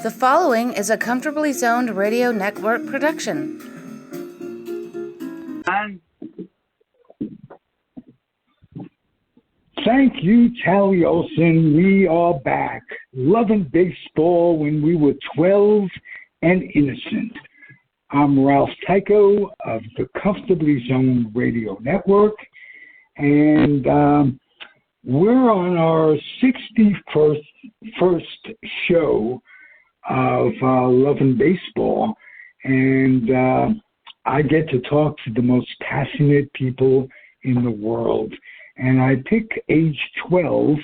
The following is a Comfortably Zoned Radio Network production. Thank you, Tally Olson. We are back. Loving baseball when we were 12 and innocent. I'm Ralph Tycho of the Comfortably Zoned Radio Network, and we're on our 61st show of Lovin' Baseball, and I get to talk to the most passionate people in the world. And I pick age 12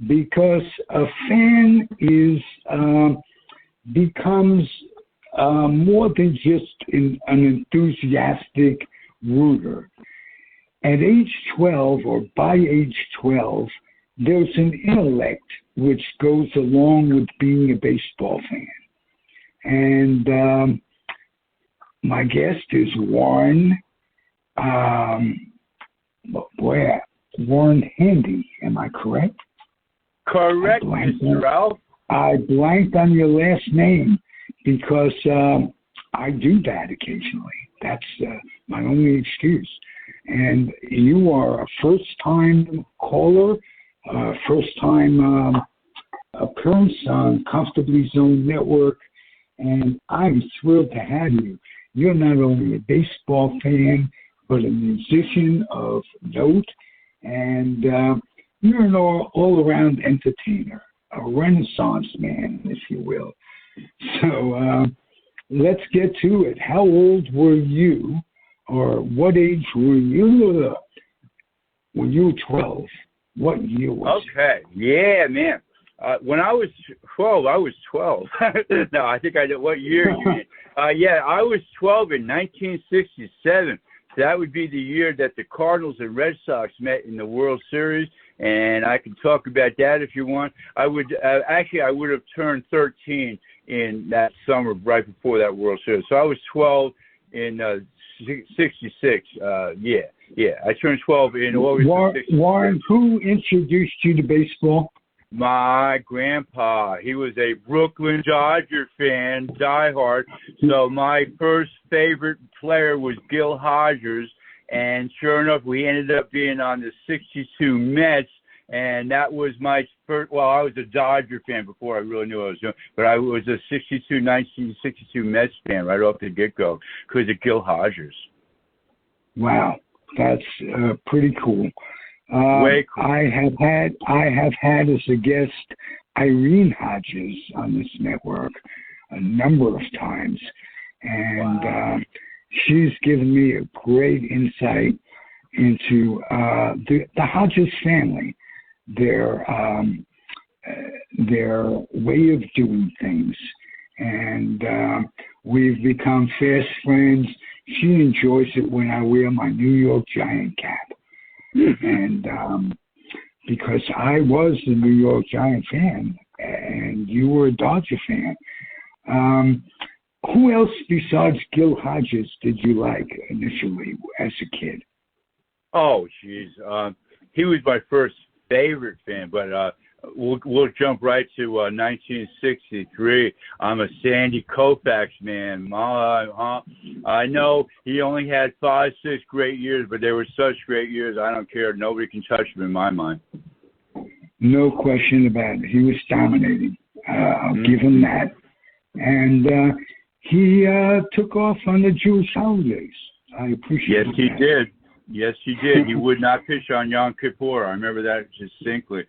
because a fan becomes more than just an enthusiastic rooter. At age 12, or by age 12, there's an intellect which goes along with being a baseball fan. And my guest is Warren. Warren Handy, am I correct? Correct, Mr. Ralph. I blanked on your last name because I do that occasionally. That's my only excuse. And you are a first-time caller, first-time appearance on Comfortably Zoned Network, and I'm thrilled to have you. You're not only a baseball fan, but a musician of note, and you're an all-around entertainer, a renaissance man, if you will. So let's get to it. How old were you, or what age were you when you were 12? What year was it? Okay, yeah, man. When I was 12, I was 12. No, I think I know what year you mean. Yeah, I was 12 in 1967. That would be the year that the Cardinals and Red Sox met in the World Series, and I can talk about that if you want. I would I would have turned 13 in that summer right before that World Series. So I was 12 in 66. Yeah. I turned 12 in August of 66. Warren, who introduced you to baseball? My grandpa. He was a Brooklyn Dodger fan, diehard. So my first favorite player was Gil Hodges, and sure enough, we ended up being on the 62 Mets, and that was my first. Well, I was a Dodger fan before I really knew what I was doing, but I was a 1962 Mets fan right off the get-go because of Gil Hodges. Wow, that's pretty cool. Way cool. I have had as a guest Irene Hodges on this network a number of times, and wow. She's given me a great insight into the Hodges family, their way of doing things, and we've become fast friends. She enjoys it when I wear my New York Giant cap. And because I was a New York Giant fan and you were a Dodger fan, who else besides Gil Hodges did you like initially as a kid? Oh, geez. He was my first favorite fan, but we'll jump right to 1963. I'm a Sandy Koufax man. I know he only had 5-6 great years, but they were such great years. I don't care. Nobody can touch him in my mind. No question about it. He was dominating. I'll give him that. And he took off on the Jewish holidays. I appreciate that. Yes, he did. Yes, he did. He would not pitch on Yom Kippur. I remember that distinctly.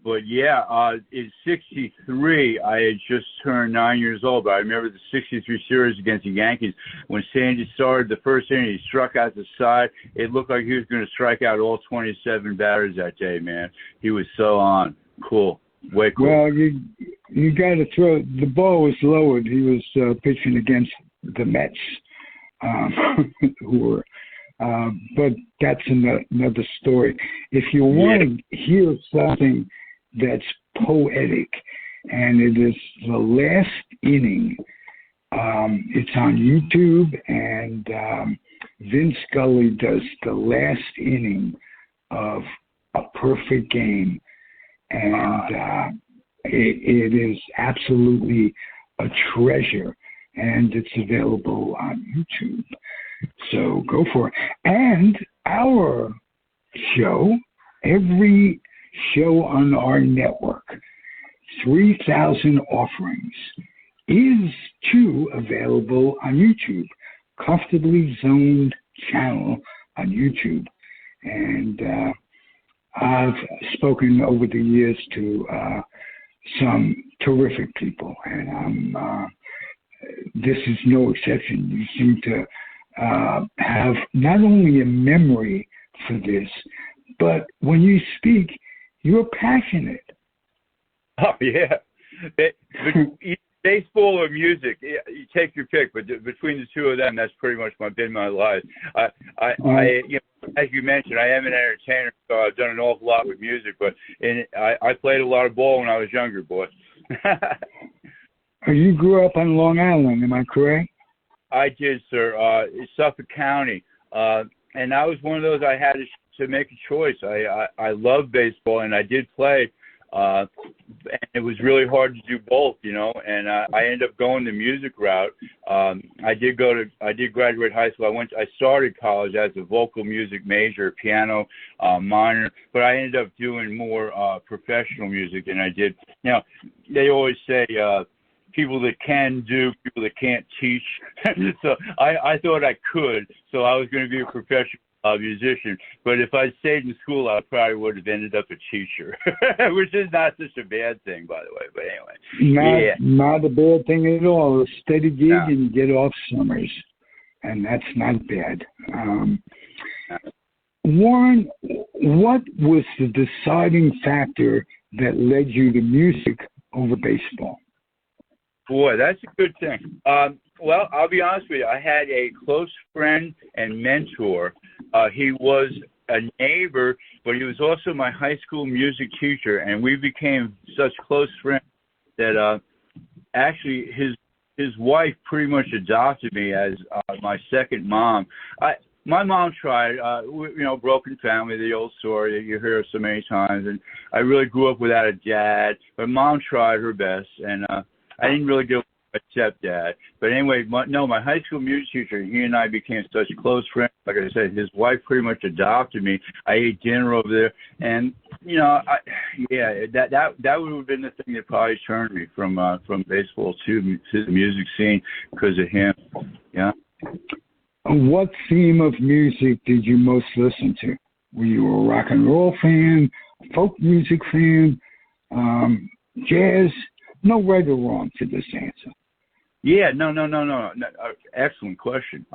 But yeah, in 63, I had just turned 9 years old, but I remember the 63 series against the Yankees. When Sandy started the first inning, he struck out the side. It looked like he was going to strike out all 27 batters that day, man. He was so on. Cool. Way cool. Well, you got to throw, the ball was lowered. He was pitching against the Mets, who were, but that's another story. If you want to hear something that's poetic, and it is the last inning, it's on YouTube, and Vince Scully does the last inning of A Perfect Game, and it is absolutely a treasure, and it's available on YouTube. So go for it. And our show, every show on our network, 3,000 Offerings, is too available on YouTube. Comfortably Zoned channel on YouTube. And I've spoken over the years to some terrific people, and this is no exception. You seem to have not only a memory for this, but when you speak, you're passionate. Oh yeah, baseball or music, you take your pick. But between the two of them, that's pretty much been my life. You know, as you mentioned, I am an entertainer, so I've done an awful lot with music. But I played a lot of ball when I was younger, boy. You grew up on Long Island, am I correct? I did, sir. Suffolk County, and I was one of those. I had to make a choice. I love baseball, and I did play. And it was really hard to do both, you know. And I ended up going the music route. I did graduate high school. I started college as a vocal music major, piano minor, but I ended up doing more professional music than I did. You know, they always say. People that can do, people that can't teach. So I thought I could. So I was going to be a professional musician. But if I'd stayed in school, I probably would have ended up a teacher, which is not such a bad thing, by the way. But anyway. Not a bad thing at all. A steady gig and you get off summers. And that's not bad. Warren, what was the deciding factor that led you to music over baseball? Boy, that's a good thing. Well, I'll be honest with you. I had a close friend and mentor. He was a neighbor, but he was also my high school music teacher, and we became such close friends that actually his wife pretty much adopted me as my second mom. My mom tried, you know, broken family, the old story that you hear so many times, and I really grew up without a dad, but Mom tried her best, and I didn't really get a stepdad. But anyway, my high school music teacher, he and I became such close friends. Like I said, his wife pretty much adopted me. I ate dinner over there. And, you know, that would have been the thing that probably turned me from baseball to the music scene because of him. Yeah. What theme of music did you most listen to? Were you a rock and roll fan, folk music fan, jazz? No right or wrong to this answer. Yeah, no. Excellent question.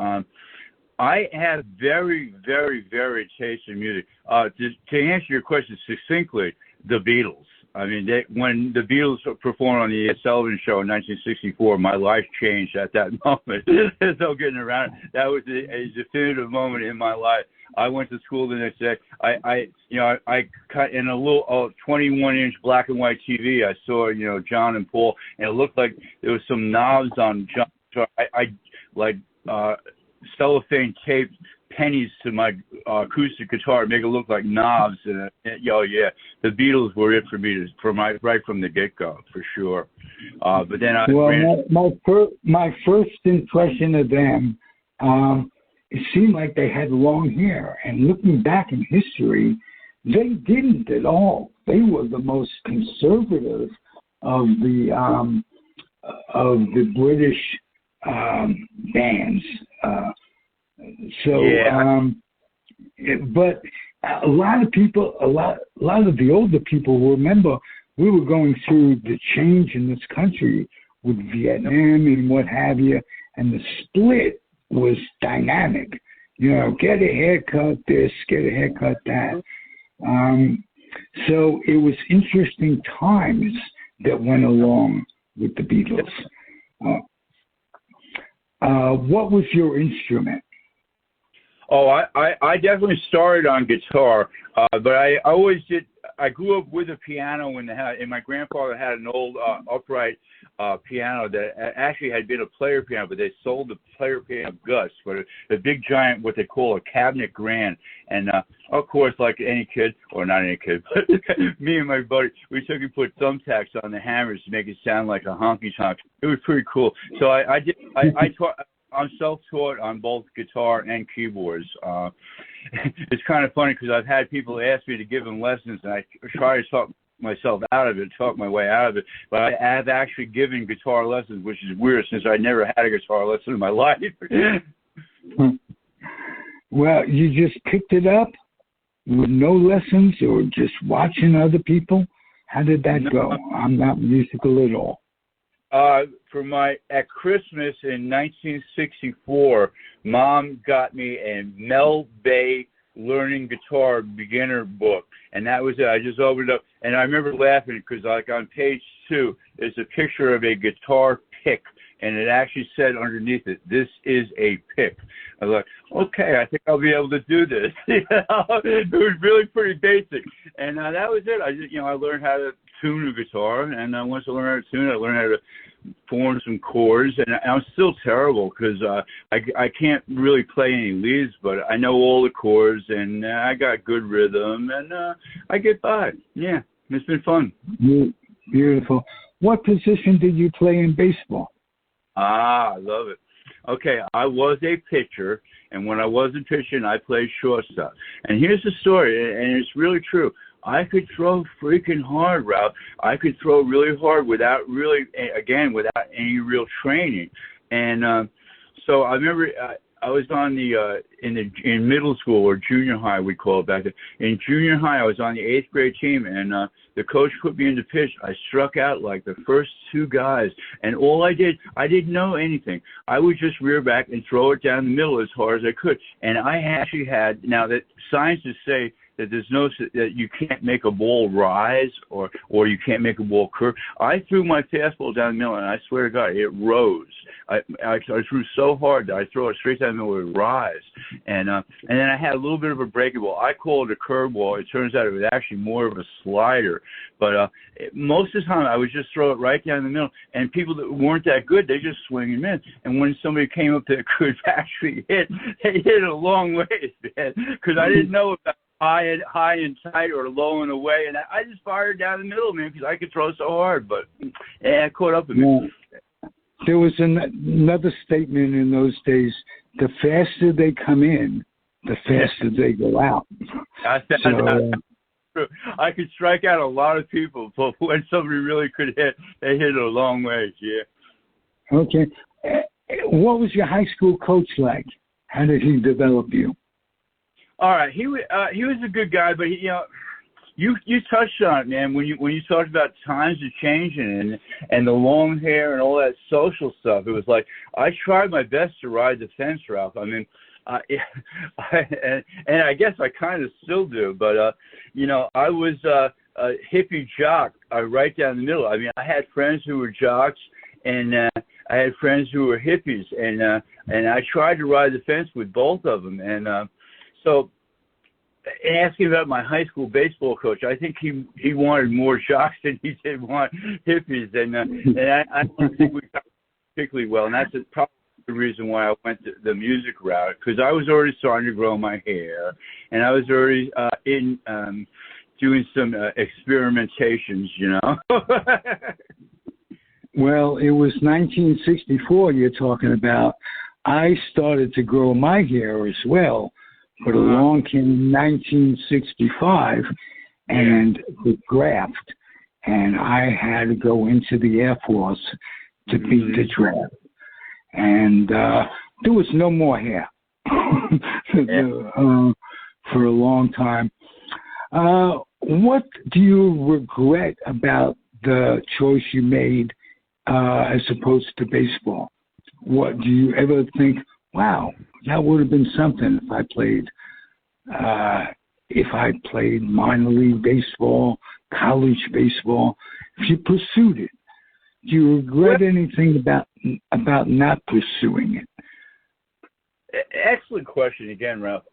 I have very, very, very taste in music. To answer your question succinctly, the Beatles. I mean, when the Beatles performed on the Sullivan Show in 1964, my life changed at that moment. There's no getting around it. That was a definitive moment in my life. I went to school the next day. I cut in a little 21-inch black and white TV. I saw, you know, John and Paul, and it looked like there was some knobs on John. So I cellophane taped pennies to my acoustic guitar, make it look like knobs. And the Beatles were it for me right from the get-go, for sure. But then my first impression of them, it seemed like they had long hair. And looking back in history, they didn't at all. They were the most conservative of the British bands. But a lot of people, a lot of the older people remember we were going through the change in this country with Vietnam and what have you, and the split was dynamic. You know, get a haircut this, get a haircut that. So it was interesting times that went along with the Beatles. What was your instrument? Oh, I definitely started on guitar, but I always did. I grew up with a piano in the house, and my grandfather had an old upright piano that actually had been a player piano, but they sold the player piano Gus, but the big giant, what they call a cabinet grand. And of course, like any kid, or not any kid, but me and my buddy, we took and put thumbtacks on the hammers to make it sound like a honky tonk. It was pretty cool. So I taught. I'm self-taught on both guitar and keyboards. It's kind of funny because I've had people ask me to give them lessons, and I try to talk myself out of it, talk my way out of it. But I have actually given guitar lessons, which is weird since I never had a guitar lesson in my life. Well, you just picked it up with no lessons or just watching other people? How did that go? I'm not musical at all. At Christmas in 1964, Mom got me a Mel Bay learning guitar beginner book, and that was it. I just opened it up, and I remember laughing because, like, on page 2, there's a picture of a guitar pick, and it actually said underneath it, "This is a pick." I was like, okay, I think I'll be able to do this. It was really pretty basic, and that was it. I just, I learned how to tune a guitar, and once I learned how to tune it, I learned how to form some chords, and I'm still terrible because I can't really play any leads, but I know all the chords, and I got good rhythm, and I get by. Yeah, it's been fun. Beautiful. What position did you play in baseball? I love it. Okay, I was a pitcher, and when I wasn't pitching, I played shortstop. And here's the story, and it's really true. I could throw freaking hard, Ralph. I could throw really hard without any real training. And so I remember I was on in middle school, or junior high, we call it back then. In junior high, I was on the 8th grade team, and the coach put me in the pitch. I struck out like the first 2 guys, and all I didn't know anything. I would just rear back and throw it down the middle as hard as I could. And I actually had, now that scientists say that that you can't make a ball rise or you can't make a ball curve. I threw my fastball down the middle, and I swear to God, it rose. I threw so hard that I throw it straight down the middle, it would rise. And then I had a little bit of a breaking ball. I call it a curveball. It turns out it was actually more of a slider. But most of the time, I would just throw it right down the middle. And people that weren't that good, they just swing them in. And when somebody came up that could actually hit, they hit it a long ways, man, because I didn't know about high and tight or low and away, and I just fired down the middle, man, because I could throw so hard. But it caught up with me. There was another statement in those days: the faster they come in, the faster they go out. That's true. I could strike out a lot of people, but when somebody really could hit, they hit it a long ways. Yeah. Okay. What was your high school coach like? How did he develop you? All right, he was a good guy, but you touched on it, man. When you talked about times are changing and the long hair and all that social stuff, it was like I tried my best to ride the fence, Ralph. I mean, and I guess I kind of still do, but I was a hippie jock right down the middle. I mean, I had friends who were jocks, and I had friends who were hippies, and I tried to ride the fence with both of them, and so, asking about my high school baseball coach, I think he wanted more jocks than he did want hippies, and I don't think we got particularly well, and that's probably the reason why I went the music route, because I was already starting to grow my hair, and I was already doing some experimentations, Well, it was 1964 you're talking about. I started to grow my hair as well. But along came 1965 and the draft, and I had to go into the Air Force to beat the draft. And there was no more hair for a long time. What do you regret about the choice you made as opposed to baseball? What do you ever think, wow, that would have been something if I played minor league baseball, college baseball, if you pursued it? Do you regret anything about not pursuing it? Excellent question again, Ralph.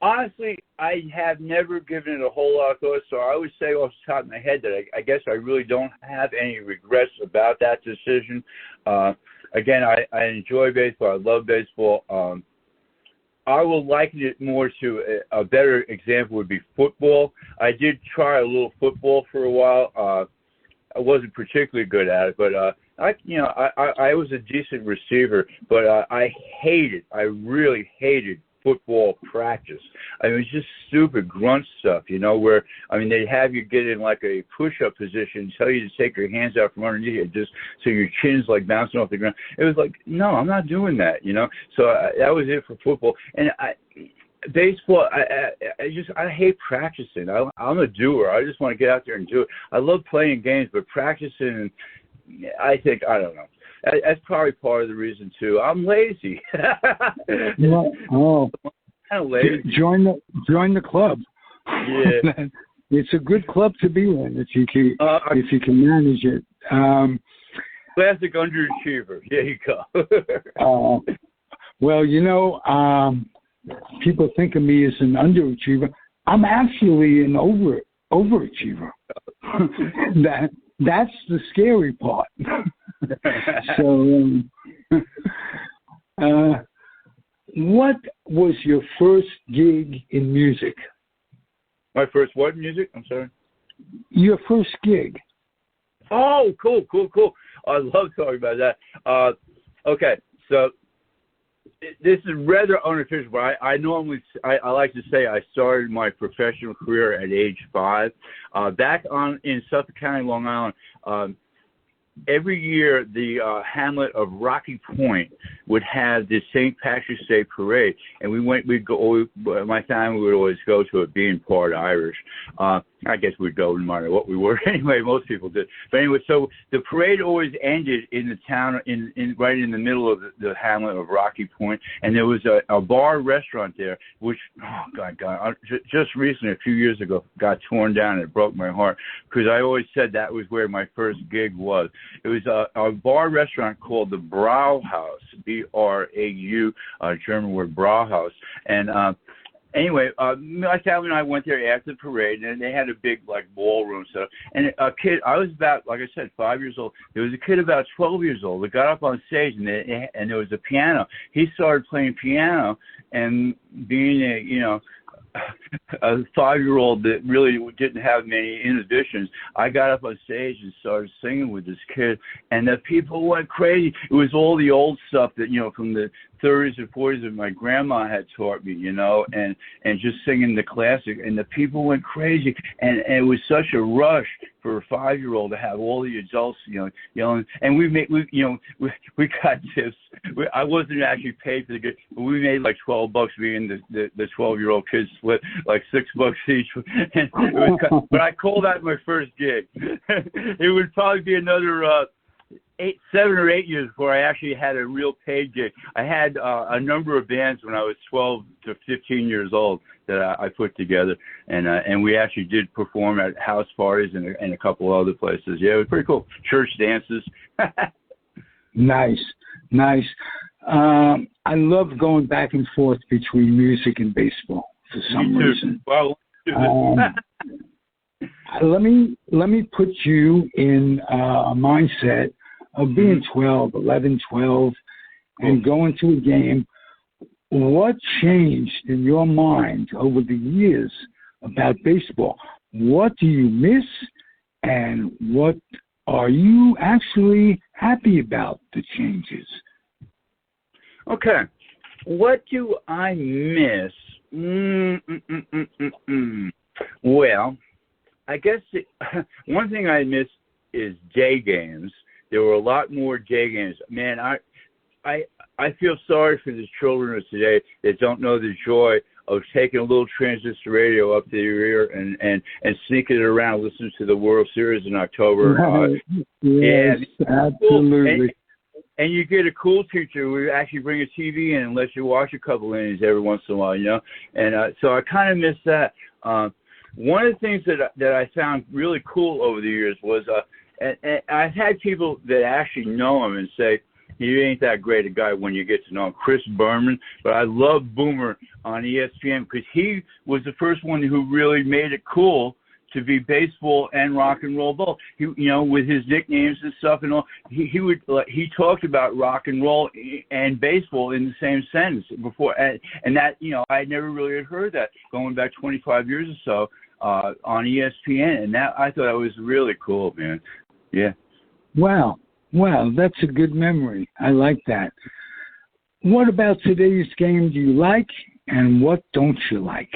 Honestly, I have never given it a whole lot of thought, so I would say off the top of my head that I guess I really don't have any regrets about that decision. Again, I enjoy baseball. I love baseball. I will liken it more to a better example would be football. I did try a little football for a while. I wasn't particularly good at it, but I was a decent receiver, but I really hated football practice. I mean, it was just stupid grunt stuff, where, they'd have you get in like a push-up position, tell you to take your hands out from underneath you just so your chin's like bouncing off the ground. It was like, no, I'm not doing that, So that was it for football. And baseball, I hate practicing. I'm a doer. I just want to get out there and do it. I love playing games, but practicing, I don't know. That's probably part of the reason too. I'm lazy. Oh, kind of lazy. Join the club. Yeah, it's a good club to be in if you can manage it. Classic underachiever. There you go. Well, people think of me as an underachiever. I'm actually an overachiever. That's the scary part. So, what was your first gig in music? My first what music? I'm sorry. Your first gig. Oh, cool. I love talking about that. Okay, so this is rather unofficial, but I like to say I started my professional career at age 5. Back in Suffolk County, Long Island, every year the hamlet of Rocky Point would have the St. Patrick's Day parade, and my family would always go to it, being part Irish. I guess we'd go no matter what we were. Anyway, most people did. But anyway, so the parade always ended in the town, right in the middle of the hamlet of Rocky Point, and there was a bar restaurant there, which, oh God, just recently, a few years ago, got torn down, and it broke my heart, because I always said that was where my first gig was. It was a bar restaurant called the Brauhaus, B-R-A-U, German word Brauhaus, and anyway, my family and I went there after the parade, and they had a big, ballroom stuff. And a kid, I was about, like I said, 5 years old. There was a kid about 12 years old that got up on stage, and there was a piano. He started playing piano, and being a 5-year-old that really didn't have many inhibitions, I got up on stage and started singing with this kid, and the people went crazy. It was all the old stuff that, from the 30s and 40s that my grandma had taught me, and just singing the classic, and the people went crazy, and it was such a rush for a 5-year-old to have all the adults, yelling, and we got tips. I wasn't actually paid for the gig, but we made like $12 being the 12-year-old kids split like $6 each, and but I called that my first gig. It would probably be another 7 or 8 years before I actually had a real paid gig. I had a number of bands when I was 12 to 15 years old that I put together, and we actually did perform at house parties and a couple other places. Yeah, it was pretty cool. Church dances. Nice. I love going back and forth between music and baseball for some reason. Well, let me put you in a mindset of being 11, 12, and going to a game. What changed in your mind over the years about baseball? What do you miss, and what are you actually happy about the changes? Okay. What do I miss? Well, I guess one thing I miss is day games. There were a lot more day games. Man, I feel sorry for the children of today that don't know the joy of taking a little transistor radio up to your ear and sneaking it around, listening to the World Series in October. Yes, absolutely. And you get a cool teacher who actually bring a TV in and lets you watch a couple innings every once in a while, And so I kind of miss that. One of the things that I found really cool over the years was, and I've had people that actually know him and say, he ain't that great a guy when you get to know him. Chris Berman, but I love Boomer on ESPN because he was the first one who really made it cool to be baseball and rock and roll both. He, with his nicknames and stuff and all, he talked about rock and roll and baseball in the same sentence before, and that I never really had heard that going back 25 years or so on ESPN, and that I thought that was really cool, man. Yeah. Wow, that's a good memory. I like that. What about today's game do you like, and what don't you like?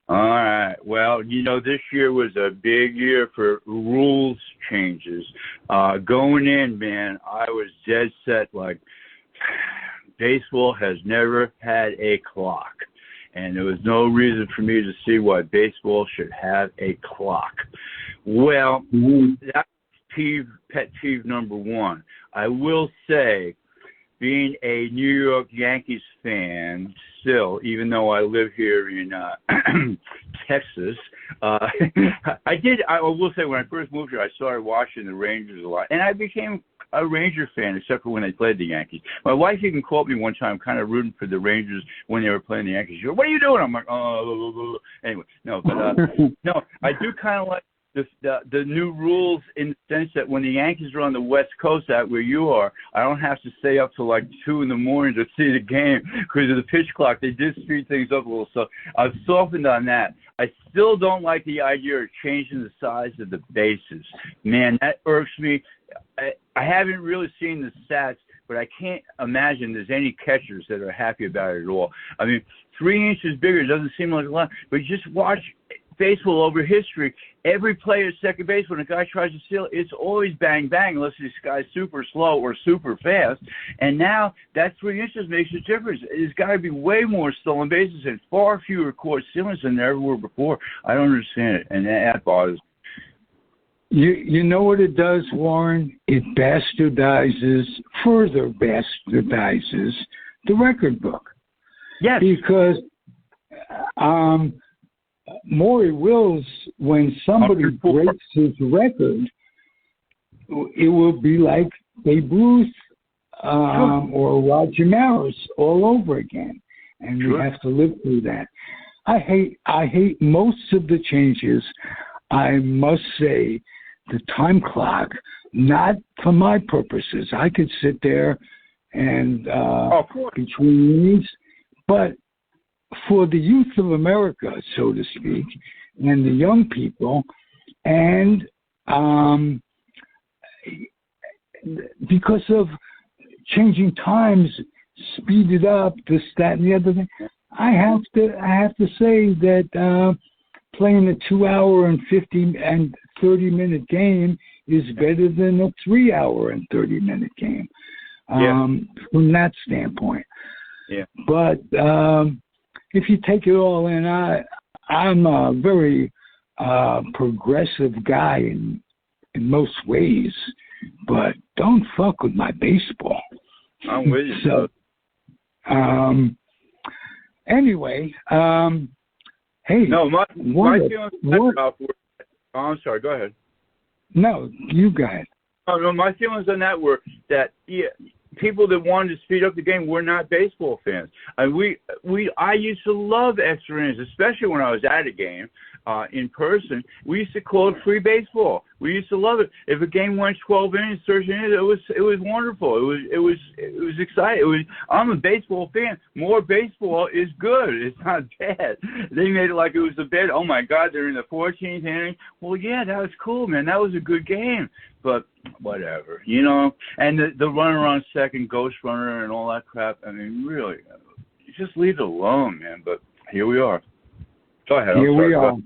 All right. Well, this year was a big year for rules changes. Going in, man, I was dead set like baseball has never had a clock. And there was no reason for me to see why baseball should have a clock. Well, that's pet peeve number one. I will say, being a New York Yankees fan still, even though I live here in Texas, I will say when I first moved here, I started watching the Rangers a lot, and I became a Ranger fan, except for when they played the Yankees. My wife even called me one time, kind of rooting for the Rangers when they were playing the Yankees. She goes, "What are you doing?" I'm like, "Oh." Anyway, no, but no, I do kind of like the new rules in the sense that when the Yankees are on the West Coast, out where you are, I don't have to stay up till like 2 a.m. to see the game because of the pitch clock. They did speed things up a little, so I've softened on that. I still don't like the idea of changing the size of the bases. Man, that irks me. I haven't really seen the stats, but I can't imagine there's any catchers that are happy about it at all. I mean, 3 inches bigger doesn't seem like a lot, but just watch baseball over history. Every player at second base, when a guy tries to steal, it's always bang, bang, unless this guy's super slow or super fast. And now that 3 inches makes a difference. There's got to be way more stolen bases and far fewer caught stealings than there ever were before. I don't understand it, and that bothers me. You know what it does, Warren? It further bastardizes the record book. Yes. Because Maury Wills, when somebody breaks his record, it will be like Babe Ruth or Roger Maris all over again, and we have to live through that. I hate most of the changes. I must say, the time clock, not for my purposes. I could sit there and between needs, but for the youth of America, so to speak, and the young people, and because of changing times, speeded up, this, that, and the other thing, I have to say that playing a 2-hour and 30-minute game is better than a 3-hour and 30-minute game from that standpoint. Yeah. But if you take it all in, I'm a very progressive guy in most ways, but don't fuck with my baseball. I'm with you. So, anyway, hey. No, my feelings I'm sorry, go ahead. No, you go ahead. Oh, no, my feelings on that were that people that wanted to speed up the game were not baseball fans. I used to love extra innings, especially when I was at a game in person. We used to call it free baseball. We used to love it. If a game went 12 innings, 13 innings, it was wonderful. It was exciting. I'm a baseball fan. More baseball is good. It's not bad. They made it like it was a bad. Oh my God, they're in the 14th inning. Well, yeah, that was cool, man. That was a good game. But whatever, And the runner on second, ghost runner, and all that crap. I mean, really, just leave it alone, man. But here we are. Go ahead. Here we are.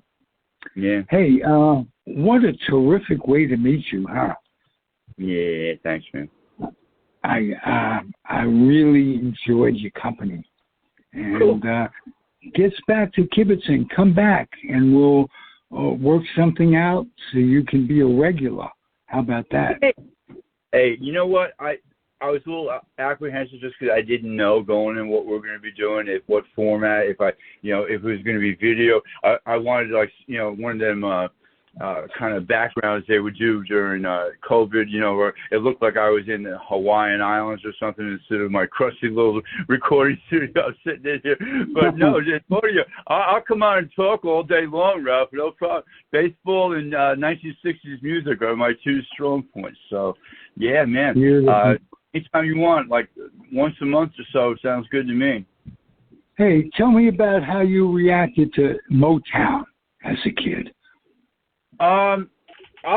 Yeah. Hey, what a terrific way to meet you, huh? Yeah, thanks, man. I really enjoyed your company, and gets back to kibitzing. Come back, and we'll work something out so you can be a regular. How about that? Hey, you know what? I was a little apprehensive just because I didn't know going in what we're going to be doing, what format, if it was going to be video. I wanted one of them kind of backgrounds they would do during COVID, you know, where it looked like I was in the Hawaiian Islands or something instead of my crusty little recording studio sitting in here. But no, just I'll come on and talk all day long, Ralph. No problem. Baseball and 1960s music are my two strong points. So, yeah, man. Anytime you want, like once a month or so, sounds good to me. Hey, tell me about how you reacted to Motown as a kid. I'll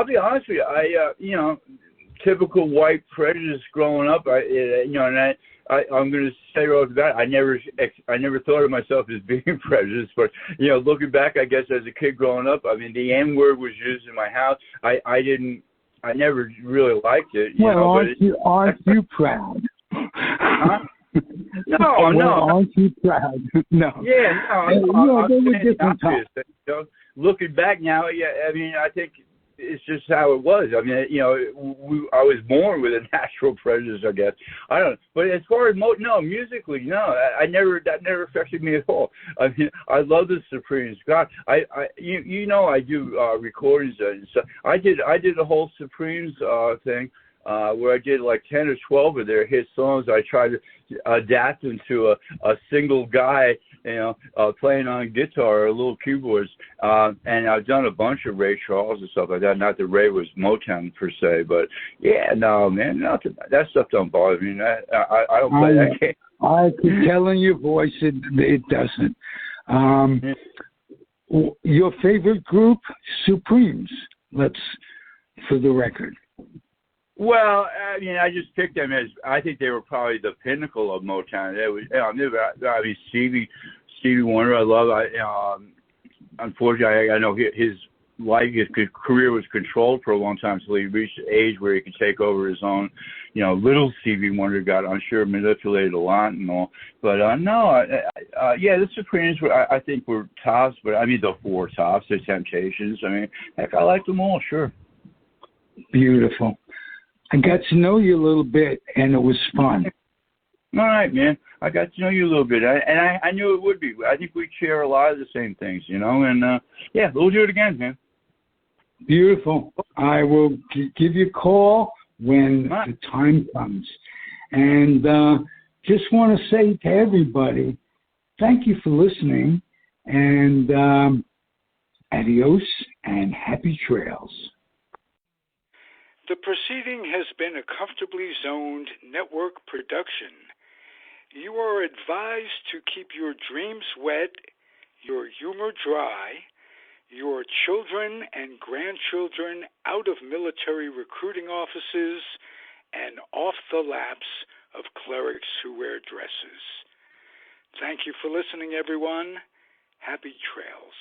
be honest with you. You know, typical white prejudice growing up. You know, and I'm going to say right off the bat, I never thought of myself as being prejudiced. But you know, looking back, I guess as a kid growing up, I mean, the N word was used in my house. I never really liked it. Aren't you proud? Huh? No. Aren't you proud? No. Yeah, no. They were different times. You know, looking back now, yeah, I mean, I think it's just how it was. I mean, you know, I was born with a natural prejudice, I guess. I don't know. But as far as musically, no, that never affected me at all. I mean, I love the Supremes. God, you know, I do recordings and stuff. I did a whole Supremes thing. Where I did like 10 or 12 of their hit songs. I tried to adapt them to a single guy, you know, playing on guitar or little keyboards. And I've done a bunch of Ray Charles and stuff like that. Not that Ray was Motown per se, but yeah, no, man, that stuff don't bother me. I don't play that game. I could tell in your voice it doesn't. Your favorite group, Supremes. For the record. Well, I mean, I just picked them as I think they were probably the pinnacle of Motown. I mean, Stevie Wonder, I love. Unfortunately, I know his career was controlled for a long time until he reached the age where he could take over his own. You know, little Stevie Wonder got, I'm sure, manipulated a lot and all. But yeah, the Supremes I think were tops. But I mean, the four tops, the Temptations. I mean, heck, I like them all, sure. Beautiful. I got to know you a little bit, and it was fun. All right, man. I got to know you a little bit, and I knew it would be. I think we share a lot of the same things, you know. And yeah, we'll do it again, man. Beautiful. I will give you a call when the time comes. And just want to say to everybody, thank you for listening, and adios and happy trails. The proceeding has been a Comfortably Zoned network production. You are advised to keep your dreams wet, your humor dry, your children and grandchildren out of military recruiting offices and off the laps of clerics who wear dresses. Thank you for listening, everyone. Happy trails.